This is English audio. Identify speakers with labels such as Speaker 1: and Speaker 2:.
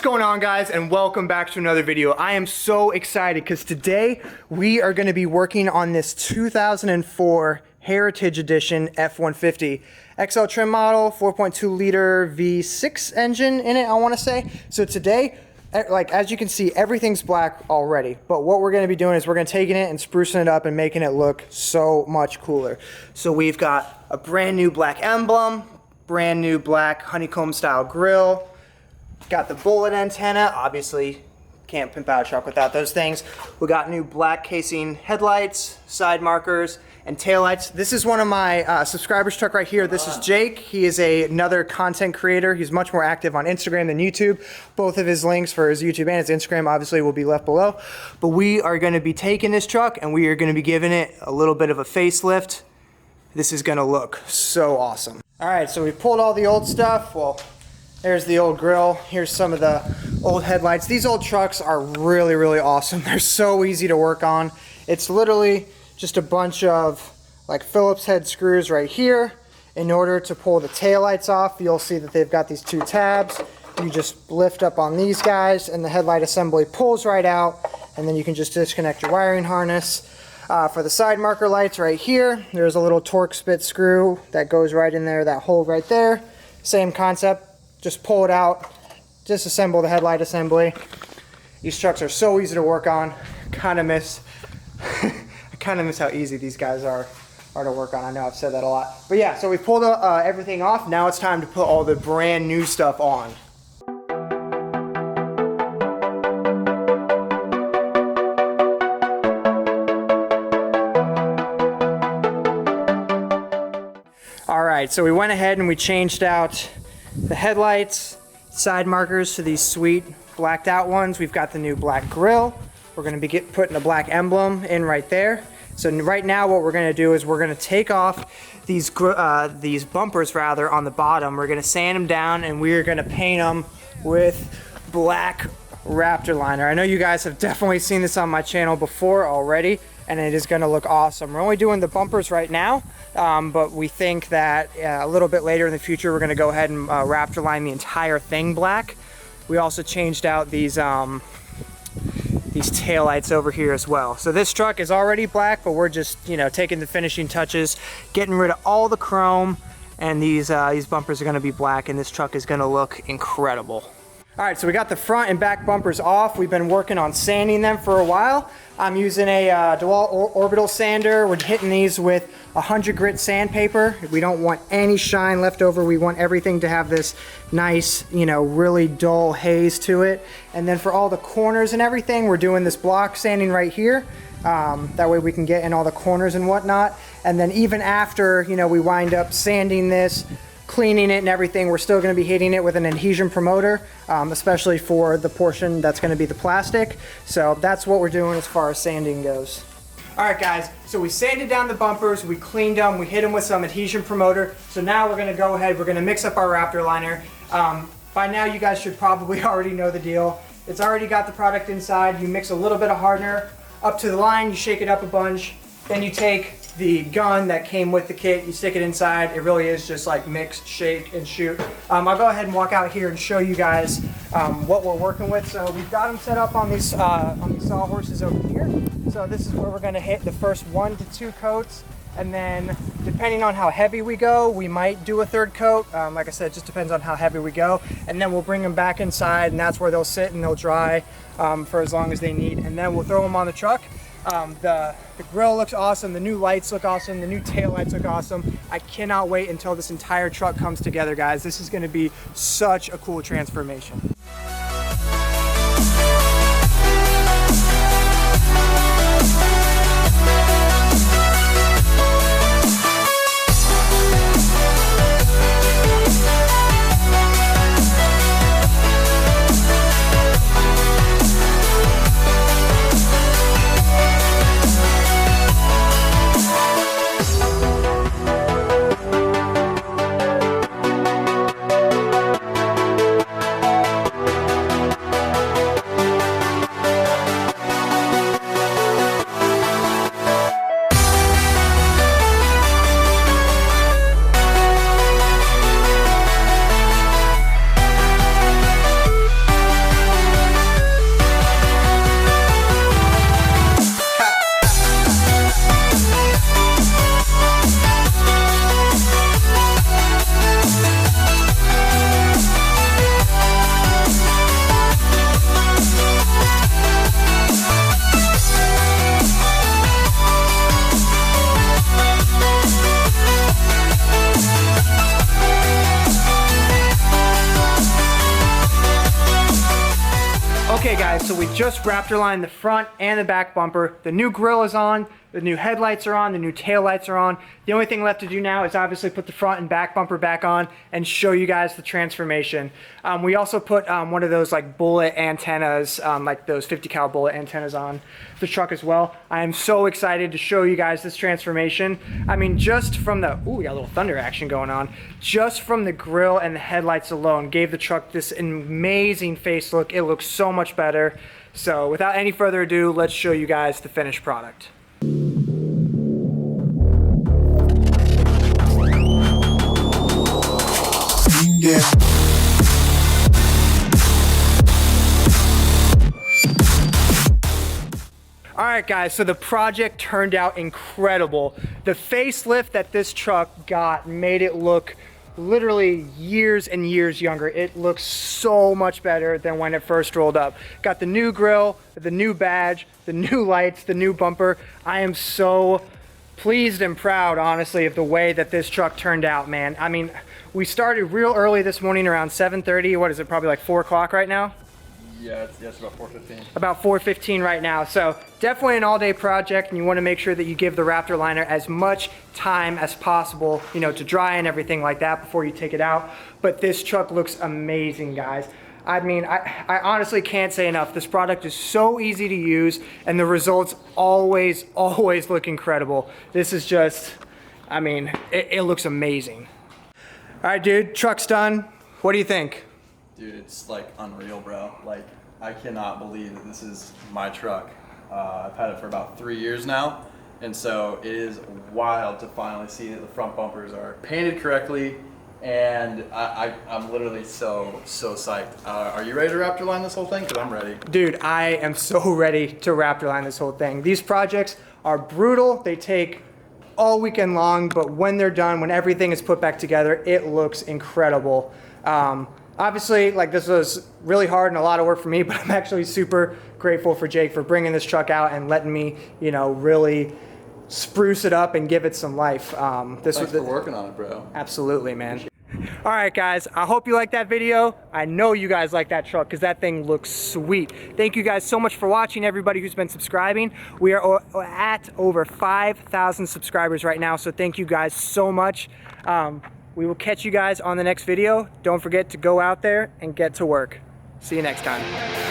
Speaker 1: going on, guys, and welcome back to another video. I am so excited because today we are going to be working on this 2004 Heritage Edition F-150 XL trim model, 4.2 liter V6 engine in it, I want to say. So today, like as you can see, everything's black already, but what we're going to be doing is we're going to taking it and sprucing it up and making it look so much cooler. So we've got a brand new black emblem, brand new black honeycomb style grille. Got the bullet antenna, obviously can't pimp out a truck without those things. We got new black casing headlights, side markers, and taillights. This is one of my subscribers' truck right here. This is Jake. He is another content creator. He's much more active on Instagram than YouTube. Both of his links for his YouTube and his Instagram obviously will be left below. But we are going to be taking this truck and we are going to be giving it a little bit of a facelift. This is going to look so awesome. All right, so we pulled all the old stuff. Well, there's the old grill. Here's some of the old headlights. These old trucks are really, really awesome. They're so easy to work on. It's literally just a bunch of like Phillips head screws right here. In order to pull the taillights off, you'll see that they've got these two tabs. You just lift up on these guys and the headlight assembly pulls right out, and then you can just disconnect your wiring harness. For the side marker lights right here, there's a little torque spit screw that goes right in there, that hole right there. Same concept. Just pull it out, disassemble the headlight assembly. These trucks are so easy to work on. I miss how easy these guys are to work on. I know I've said that a lot. But yeah, so we pulled everything off. Now it's time to put all the brand new stuff on. All right, so we went ahead and we changed out the headlights, side markers to these sweet blacked out ones. We've got the new black grille. We're going to be putting a black emblem in right there. So right now what we're going to do is we're going to take off these bumpers rather on the bottom. We're going to sand them down and we're going to paint them with black Raptor Liner. I know you guys have definitely seen this on my channel before already, and it is going to look awesome. We're only doing the bumpers right now, but we think that a little bit later in the future we're going to go ahead and Raptor line the entire thing black. We also changed out these taillights over here as well. So this truck is already black, but we're just, you know, taking the finishing touches, getting rid of all the chrome, and these bumpers are going to be black, and this truck is going to look incredible. All right, so we got the front and back bumpers off. We've been working on sanding them for a while. I'm using a DeWalt orbital sander. We're hitting these with 100 grit sandpaper. We don't want any shine left over. We want everything to have this nice, you know, really dull haze to it. And then for all the corners and everything, we're doing this block sanding right here. That way we can get in all the corners and whatnot. And then even after, you know, we wind up sanding this, cleaning it and everything, we're still going to be hitting it with an adhesion promoter, especially for the portion that's going to be the plastic. So that's what we're doing as far as sanding goes. All right, guys, so we sanded down the bumpers, we cleaned them, we hit them with some adhesion promoter. So now we're going to go ahead, we're going to mix up our Raptor Liner. By now you guys should probably already know the deal. It's already got the product inside. You mix a little bit of hardener up to the line, you shake it up a bunch, then you take the gun that came with the kit, you stick it inside. It really is just like mix, shake, and shoot. I'll go ahead and walk out here and show you guys what we're working with. So we've got them set up on these sawhorses over here. So this is where we're gonna hit the first 1 to 2 coats. And then depending on how heavy we go, we might do a third coat. Like I said, it just depends on how heavy we go. And then we'll bring them back inside, and that's where they'll sit and they'll dry for as long as they need. And then we'll throw them on the truck. The grill looks awesome, the new lights look awesome, the new tail lights look awesome. I cannot wait until this entire truck comes together, guys. This is going to be such a cool transformation. So we just Raptor lined the front and the back bumper. The new grille is on, the new headlights are on, the new tail lights are on. The only thing left to do now is obviously put the front and back bumper back on and show you guys the transformation. We also put one of those like bullet antennas, like those 50 cal bullet antennas on the truck as well. I am so excited to show you guys this transformation. I mean, just from the, ooh, we got a little thunder action going on. Just from the grille and the headlights alone gave the truck this amazing face look. It looks so much better. So without any further ado, let's show you guys the finished product. Yeah. All right, guys, so the project turned out incredible. The facelift that this truck got made it look literally years and years younger. It looks so much better than when it first rolled up. Got the new grille, the new badge, the new lights, the new bumper. I am so pleased and proud, honestly, of the way that this truck turned out, man. I mean, we started real early this morning around 7:30. What is it, probably like 4 o'clock right now?
Speaker 2: Yeah, it's about 4:15.
Speaker 1: About 4:15 right now. So definitely an all-day project, and you want to make sure that you give the Raptor Liner as much time as possible, you know, to dry and everything like that before you take it out. But this truck looks amazing, guys. I mean, I honestly can't say enough. This product is so easy to use, and the results always look incredible. This is just, I mean, it looks amazing. All right, dude, truck's done. What do you think?
Speaker 2: Dude, it's like unreal, bro. Like, I cannot believe that this is my truck. I've had it for about 3 years now, and so it is wild to finally see that the front bumpers are painted correctly, and I'm literally so psyched. Are you ready to Raptor line this whole thing? Because I'm ready.
Speaker 1: Dude, I am so ready to Raptor line this whole thing. These projects are brutal. They take all weekend long, but when they're done, when everything is put back together, it looks incredible. Obviously, like, this was really hard and a lot of work for me, but I'm actually super grateful for Jake for bringing this truck out and letting me, you know, really spruce it up and give it some life.
Speaker 2: Thanks for working on it, bro.
Speaker 1: Absolutely, man. All right, guys, I hope you liked that video. I know you guys like that truck because that thing looks sweet. Thank you guys so much for watching, everybody who's been subscribing. We are at over 5,000 subscribers right now, so thank you guys so much. We will catch you guys on the next video. Don't forget to go out there and get to work. See you next time.